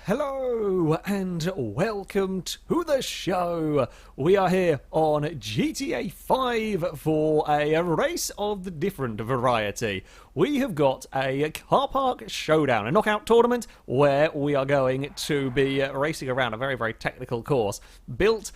Hello and welcome to the show. We are here on GTA 5 for a race of the different variety. We have got a Carpark showdown, a knockout tournament where we are going to be racing around a very, very technical course built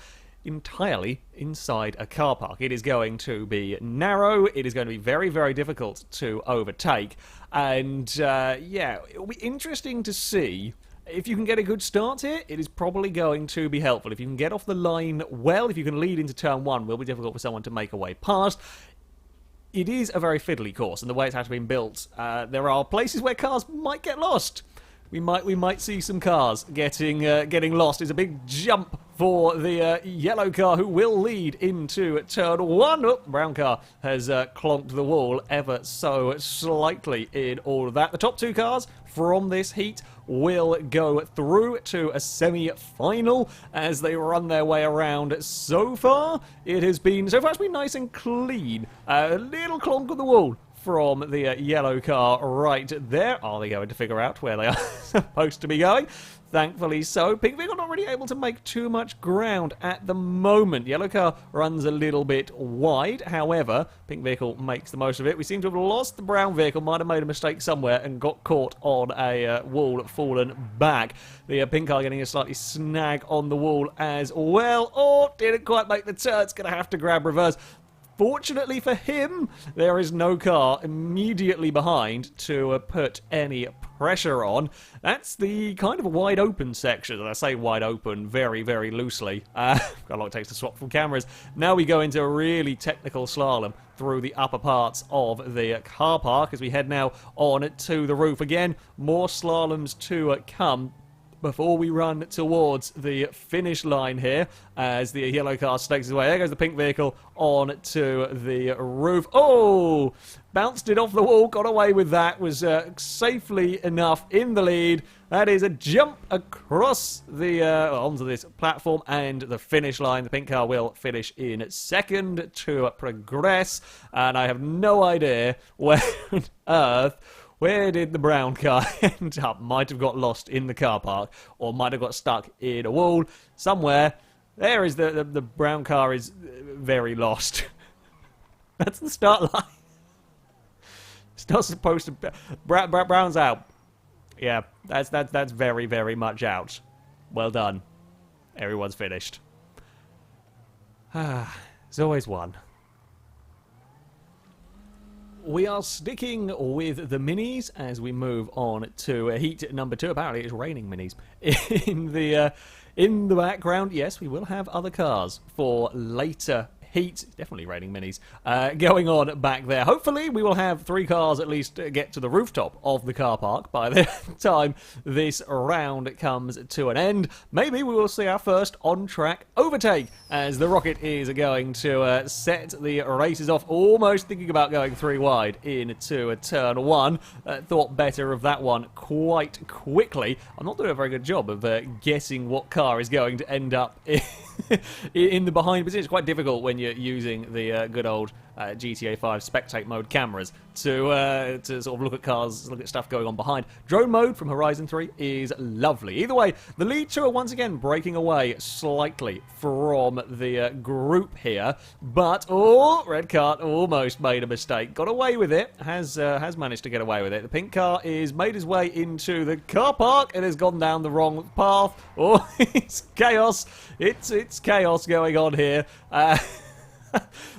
entirely inside a car park. It is going to be narrow, it is going to be very, very difficult to overtake, and yeah, it'll be interesting to see. If you can get a good start here, it is probably going to be helpful. If you can get off the line well, if you can lead into turn one, it will be difficult for someone to make a way past. It is a very fiddly course, and the way it's actually been built, there are places where cars might get lost. We might see some cars getting lost. It's a big jump for the yellow car, who will lead into turn one. Oh, brown car has clonked the wall ever so slightly in all of that. The top two cars from this heat will go through to a semi-final as they run their way around. So far, it's been nice and clean. A little clonk of the wall from the yellow car right there. Are they going to figure out where they are supposed to be going? Thankfully so. Pink vehicle not really able to make too much ground at the moment. Yellow car runs a little bit wide. However, pink vehicle makes the most of it. We seem to have lost the brown vehicle. Might have made a mistake somewhere and got caught on a wall, fallen back. The pink car getting a slightly snag on the wall as well. Oh, didn't quite make the turn. It's going to have to grab reverse. Fortunately for him, there is no car immediately behind to put any pressure on. That's the kind of wide open section. And I say wide open very, very loosely. Got a lot it takes to swap from cameras. Now we go into a really technical slalom through the upper parts of the car park as we head now on to the roof. Again, more slaloms to come before we run towards the finish line here as the yellow car snakes his way. There goes the pink vehicle on to the roof. Oh! Bounced it off the wall, got away with that, was safely enough in the lead. That is a jump across the onto this platform and the finish line. The pink car will finish in second to progress, and I have no idea where on earth where did the brown car end up? Might have got lost in the car park, or might have got stuck in a wall somewhere. There is the brown car is very lost. That's the start line. It's not supposed to be. Brown's out. Yeah, that's very, very much out. Well done. Everyone's finished. There's always one. We are sticking with the minis as we move on to heat number 2. Apparently it's raining minis. In the background, yes, we will have other cars for later heat. Definitely raining minis going on back there. Hopefully we will have 3 cars at least get to the rooftop of the car park by the time this round comes to an end. Maybe we will see our first on-track overtake as the rocket is going to set the races off. Almost thinking about going 3 wide into turn 1. Thought better of that one quite quickly. I'm not doing a very good job of guessing what car is going to end up in the behind position. It's quite difficult when you're using the good old GTA 5 spectate mode cameras to sort of look at cars, look at stuff going on behind. Drone mode from Horizon 3 is lovely. Either way, the lead two are once again breaking away slightly from the group here, but oh, red car almost made a mistake. Got away with it. Has managed to get away with it. The pink car is made his way into the car park and has gone down the wrong path. Oh, it's chaos. It's chaos going on here.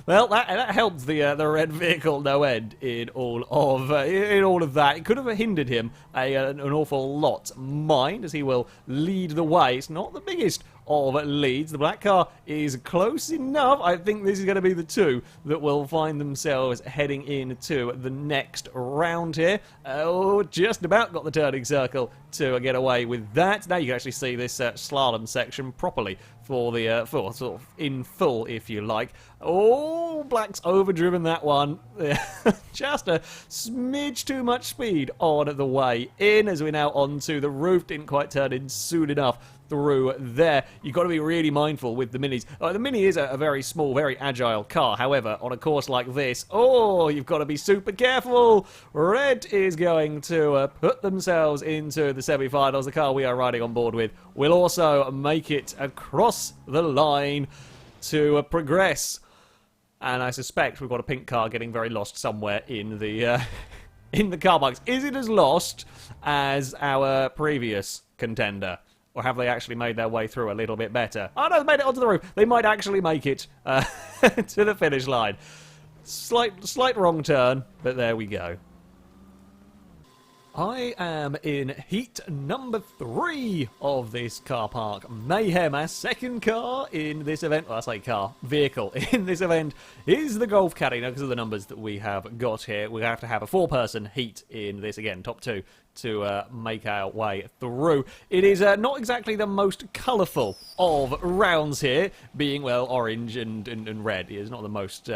Well, that helped the red vehicle no end in all of that. It could have hindered him an awful lot. Mind, as he will lead the way. It's not the biggest of leads. The black car is close enough. I think this is going to be the two that will find themselves heading into the next round here. Oh, just about got the turning circle to get away with that. Now you can actually see this slalom section properly for the for sort of in full, if you like. Oh, black's overdriven that one. Just a smidge too much speed on the way in as we're now onto the roof. Didn't quite turn in soon enough through there. You've got to be really mindful with the minis. The Mini is a very small, very agile car. However, on a course like this, you've got to be super careful. Red is going to put themselves into the semi-finals. The car we are riding on board with will also make it across the line to progress. And I suspect we've got a pink car getting very lost somewhere in the in the car parks. Is it as lost as our previous contender? Or have they actually made their way through a little bit better? Oh no, they made it onto the roof. They might actually make it to the finish line. Slight wrong turn, but there we go. I am in heat number 3 of this car park mayhem. Our second car in this event, well, I say car, vehicle in this event is the Golf Caddy. Now, because of the numbers that we have got here, we have to have a 4-person heat in this, again, top 2, to make our way through. It is not exactly the most colourful of rounds here, being, well, orange and red. It is not the most...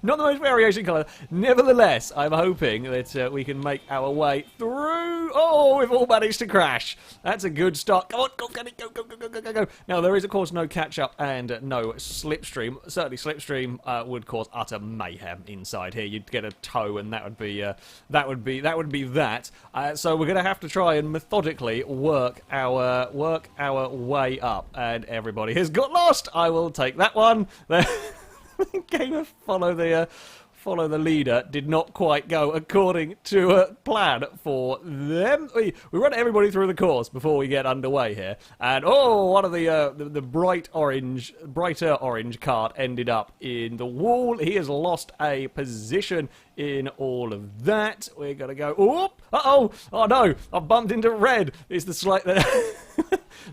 not the most variation colour. Nevertheless, I'm hoping that we can make our way through. Oh, we've all managed to crash. That's a good start. Come on, go, go. Now, there is, of course, no catch-up and no slipstream. Certainly, slipstream would cause utter mayhem inside here. You'd get a tow, and that would be that. So we're going to have to try and methodically work our way up. And everybody has got lost. I will take that one. Game of follow the leader did not quite go according to plan for them. We run everybody through the course before we get underway here, and one of the brighter orange cart ended up in the wall. He has lost a position in all of that. We're gonna go. Oh no! I've bumped into red. It's the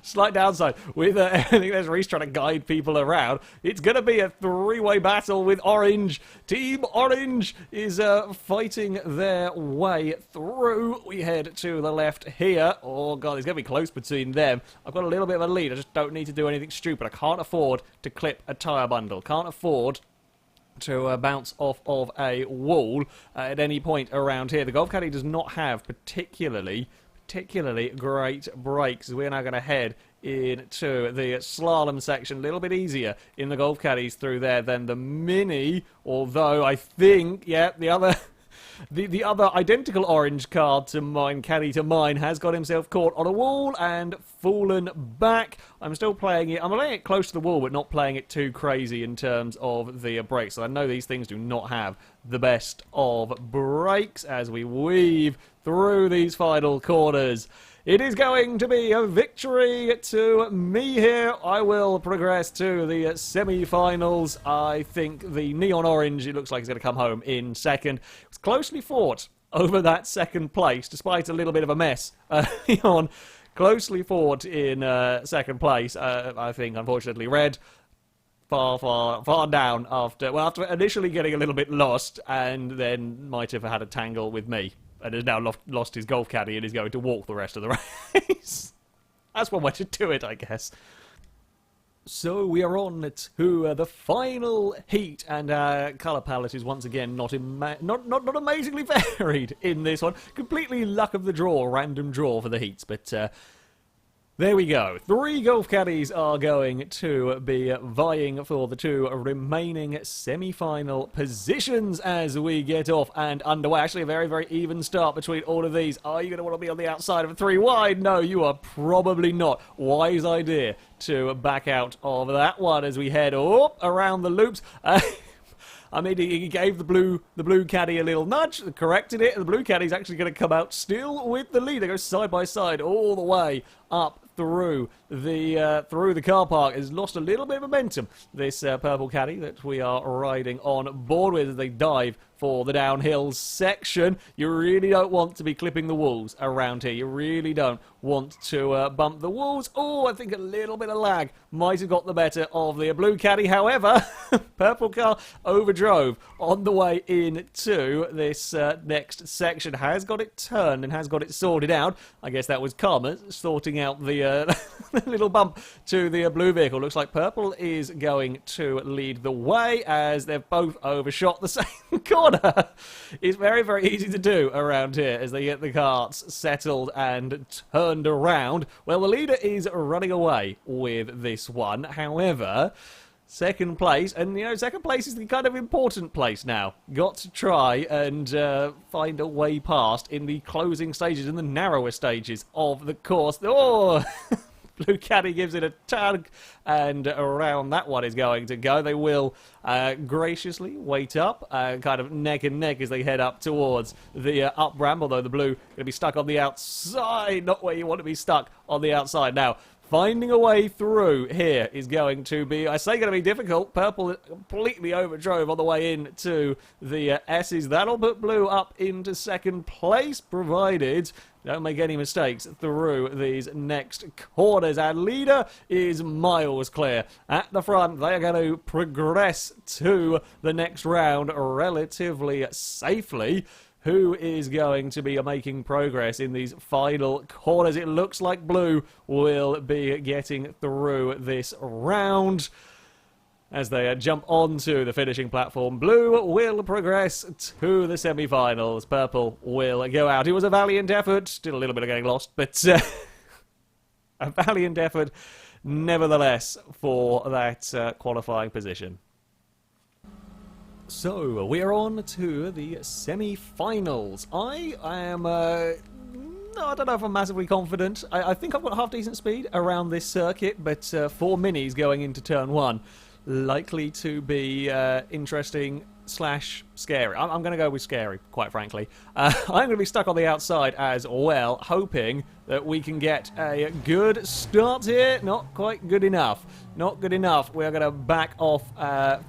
slight downside with everything. There's Reese trying to guide people around. It's going to be a 3-way battle with orange. Team Orange is fighting their way through. We head to the left here. Oh god, it's going to be close between them. I've got a little bit of a lead. I just don't need to do anything stupid. I can't afford to clip a tyre bundle. Can't afford to bounce off of a wall at any point around here. The Golf Caddy does not have particularly great brakes. We're now going to head into the slalom section. A little bit easier in the Golf Caddies through there than the Mini, although I think, yeah, the other identical orange card to mine, caddy to mine, has got himself caught on a wall and fallen back. I'm still playing it. I'm playing it close to the wall, but not playing it too crazy in terms of the brakes. So I know these things do not have the best of brakes as we weave through these final corners. It is going to be a victory to me here. I will progress to the semi-finals. I think the neon orange, it looks like he's going to come home in second. It was closely fought over that second place, despite a little bit of a mess early on. Closely fought in second place. I think, unfortunately, red far down after initially getting a little bit lost, and then might have had a tangle with me. And has now lost his Golf Caddy and is going to walk the rest of the race. That's one way to do it, I guess. So we are on to the final heat, and colour palette is once again not amazingly varied in this one. Completely luck of the draw, random draw for the heats, but there we go. 3 Golf Caddies are going to be vying for the 2 remaining semi-final positions as we get off and underway. Actually, a very, very even start between all of these. Are you going to want to be on the outside of a 3 wide? No, you are probably not. Wise idea to back out of that one as we head up around the loops. I mean, he gave the blue caddy a little nudge, corrected it, and the blue caddy's actually going to come out still with the lead. They go side by side all the way up through the car park. Has lost a little bit of momentum, this purple caddy that we are riding on board with as they dive for the downhill section. You really don't want to be clipping the walls around here. You really don't want to bump the walls. Oh, I think a little bit of lag might have got the better of the blue caddy. However, purple car overdrove on the way into this next section. Has got it turned and has got it sorted out. I guess that was karma sorting out the little bump to the blue vehicle. Looks like purple is going to lead the way as they've both overshot the same corner. It's very, very easy to do around here as they get the carts settled and turned around. Well, the leader is running away with this one. However, second place, and you know, second place is the kind of important place now. Got to try and find a way past in the closing stages, in the narrower stages of the course. Oh! Blue Caddy gives it a tug, and around that one is going to go. They will graciously wait up, kind of neck and neck as they head up towards the up ramp, although the blue going to be stuck on the outside, not where you want to be stuck, on the outside. Now, finding a way through here is going to be, I say, going to be difficult. Purple completely overdrove on the way into the S's. That'll put blue up into second place, provided don't make any mistakes through these next corners. Our leader is miles clear. At the front, they are going to progress to the next round relatively safely. Who is going to be making progress in these final corners? It looks like blue will be getting through this round. As they jump onto the finishing platform, blue will progress to the semi-finals. Purple will go out. It was a valiant effort. Still a little bit of getting lost, but a valiant effort nevertheless for that qualifying position. So, we are on to the semi-finals. I am, I don't know if I'm massively confident. I think I've got half-decent speed around this circuit, but 4 minis going into turn 1. Likely to be interesting / scary. I'm going to go with scary, quite frankly. I'm going to be stuck on the outside as well, hoping that we can get a good start here. Not quite good enough. Not good enough. We're going to back off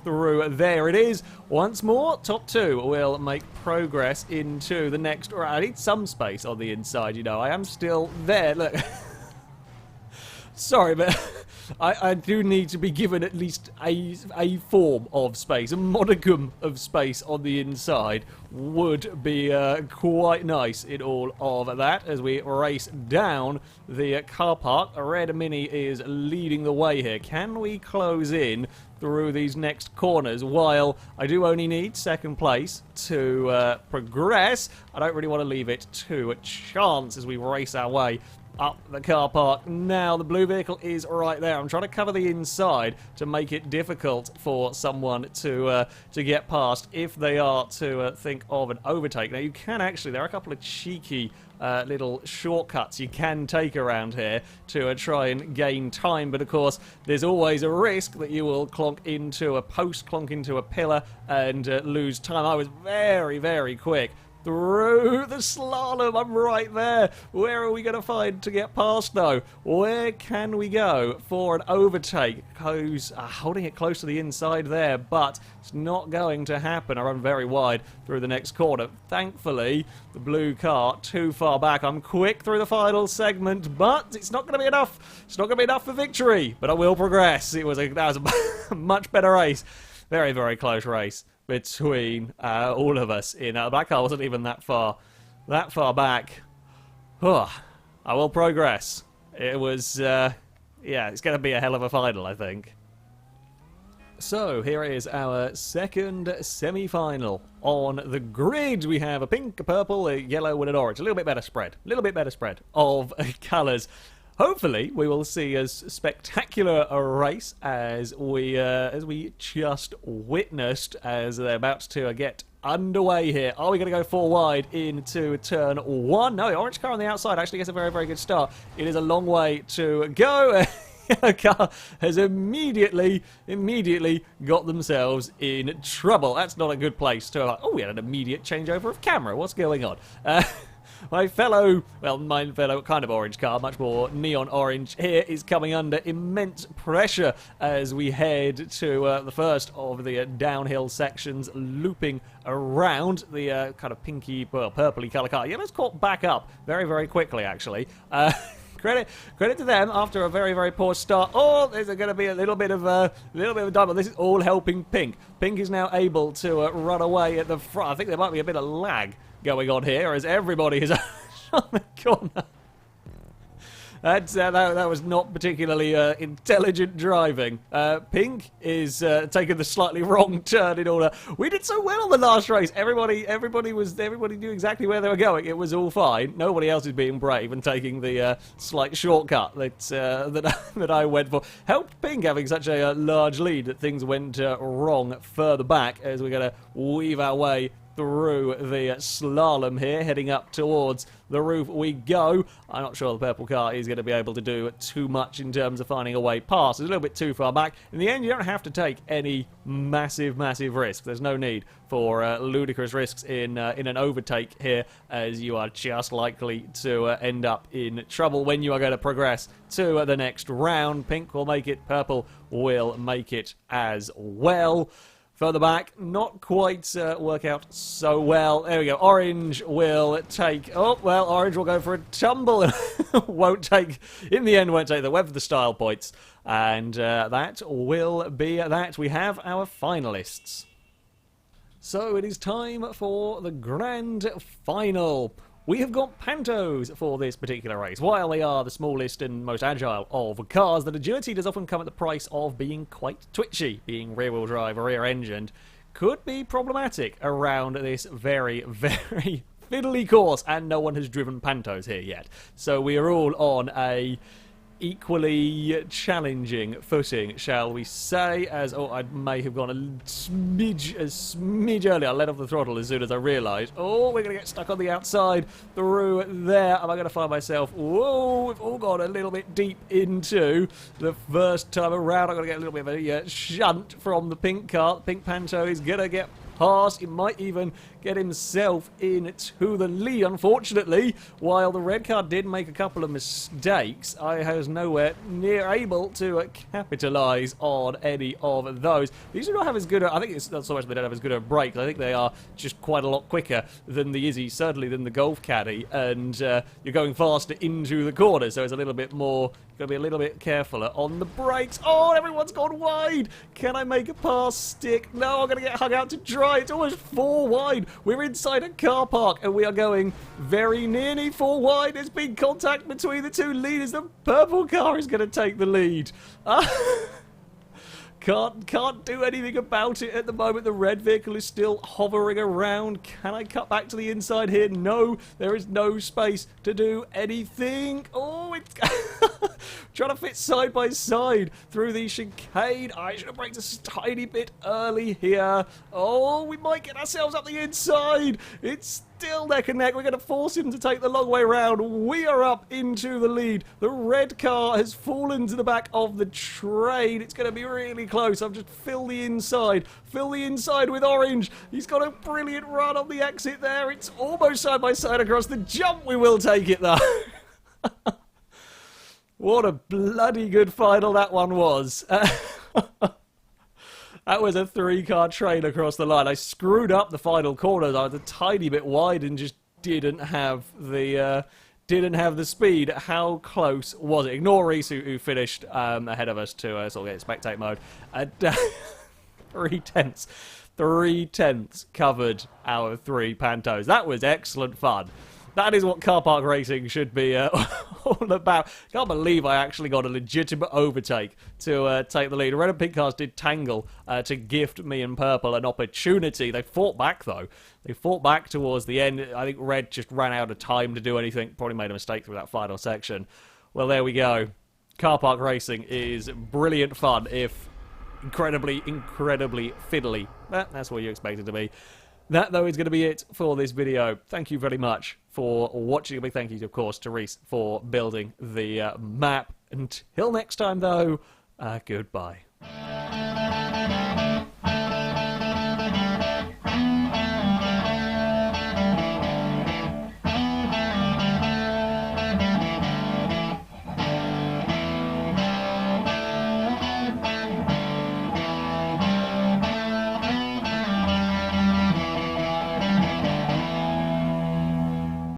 through. There it is. Once more, top 2 will make progress into the next. I need some space on the inside, you know. I am still there. Look. Sorry, but I do need to be given at least a form of space. A modicum of space on the inside would be quite nice in all of that as we race down the car park. A red Mini is leading the way here. Can we close in through these next corners? While I do only need second place to progress, I don't really want to leave it to a chance as we race our way up the car park. Now the blue vehicle is right there. I'm trying to cover the inside to make it difficult for someone to get past if they are to think of an overtake. Now you can actually, there are a couple of cheeky little shortcuts you can take around here to try and gain time, but of course there's always a risk that you will clonk into a post, clonk into a pillar and lose time. I was very, very quick through the slalom. I'm right there. Where are we going to find to get past, though? Where can we go for an overtake? Who's holding it close to the inside there, but it's not going to happen. I run very wide through the next corner. Thankfully, the blue car too far back. I'm quick through the final segment, but it's not going to be enough. It's not going to be enough for victory, but I will progress. That was a much better race. Very, very close race between all of us. In that car wasn't even that far back. I will progress. It was yeah, it's going to be a hell of a final, I think. So here is our second semi-final. On the grid we have a pink, a purple, a yellow and an orange. A little bit better spread of colours. Hopefully, we will see as spectacular a race as we just witnessed as they're about to get underway here. Are we going to go 4 wide into turn 1? No, the orange car on the outside actually gets a very, very good start. It is a long way to go. The car has immediately got themselves in trouble. That's not a good place to... Oh, we had an immediate changeover of camera. What's going on? My fellow kind of orange car, much more neon orange here, is coming under immense pressure as we head to the first of the downhill sections, looping around the kind of pinky, well, purpley colour car. Yellow's caught back up very, very quickly, actually. Credit to them after a very, very poor start. Oh, there's going to be a little bit of a double. This is all helping Pink. Pink is now able to run away at the front. I think there might be a bit of lag going on here as everybody is on the corner. That was not particularly intelligent driving. Pink is taking the slightly wrong turn in order. We did so well on the last race. Everybody knew exactly where they were going. It was all fine. Nobody else is being brave and taking the slight shortcut that I went for. Helped Pink having such a large lead that things went wrong further back as we're going to weave our way through the slalom here, heading up towards the roof we go. I'm not sure the purple car is going to be able to do too much in terms of finding a way past. It's a little bit too far back. In the end, you don't have to take any massive risk. There's no need for ludicrous risks in an overtake here, as you are just likely to end up in trouble when you are going to progress to the next round. Pink will make it, purple will make it as well. Further back, not quite work out so well. There we go. Orange will take... Oh, well, orange will go for a tumble and won't take... In the end, won't take the web for the style points. And that will be that. We have our finalists. So it is time for the grand final. We have got Pantos for this particular race. While they are the smallest and most agile of cars, the agility does often come at the price of being quite twitchy. Being rear-wheel drive or rear-engined could be problematic around this very fiddly course, and no one has driven Pantos here yet. So we are all on a equally challenging footing, shall we say, as, oh, I may have gone a smidge earlier. I let off the throttle as soon as I realised. Oh, we're going to get stuck on the outside through there. Am I going to find myself, whoa, we've all gone a little bit deep into the first time around. I'm going to get a little bit of a shunt from the pink car. The pink Panto is going to get past. He might even get himself into the lead, unfortunately. While the red car did make a couple of mistakes, I was nowhere near able to capitalise on any of those. These do not have as good I think it's not so much they don't have as good a brakes. I think they are just quite a lot quicker than the Izzy, certainly than the Golf Caddy, and you're going faster into the corner, so it's a little bit more... You've got to be a little bit carefuler on the brakes. Oh, everyone's gone wide. Can I make a pass stick? No, I'm going to get hung out to dry. It's almost 4 wide. We're inside a car park, and we are going very nearly 4 wide. There's been contact between the two leaders. The purple car is going to take the lead. Can't do anything about it at the moment. The red vehicle is still hovering around. Can I cut back to the inside here? No, there is no space to do anything. Oh, it's trying to fit side by side through the chicane. I should have braked a tiny bit early here. Oh, we might get ourselves up the inside. It's still neck and neck. We're going to force him to take the long way round. We are up into the lead. The red car has fallen to the back of the train. It's going to be really close. I've just fill the inside with orange. He's got a brilliant run on the exit there. It's almost side by side across the jump. We will take it though. What a bloody good final that one was. That was a 3-car train across the line. I screwed up the final corners. I was a tiny bit wide and just didn't have the speed. How close was it? Ignore Reese, who finished ahead of us to sort of get spectate mode. 3/10 covered our 3 Pantos. That was excellent fun. That is what car park racing should be all about. Can't believe I actually got a legitimate overtake to take the lead. Red and pink cars did tangle to gift me and purple an opportunity. They fought back, though. They fought back towards the end. I think red just ran out of time to do anything. Probably made a mistake through that final section. Well, there we go. Car park racing is brilliant fun, if incredibly fiddly. That's what you expected to be. That, though, is going to be it for this video. Thank you very much for watching. A big thank you, of course, to Reese for building the map. Until next time, though, goodbye.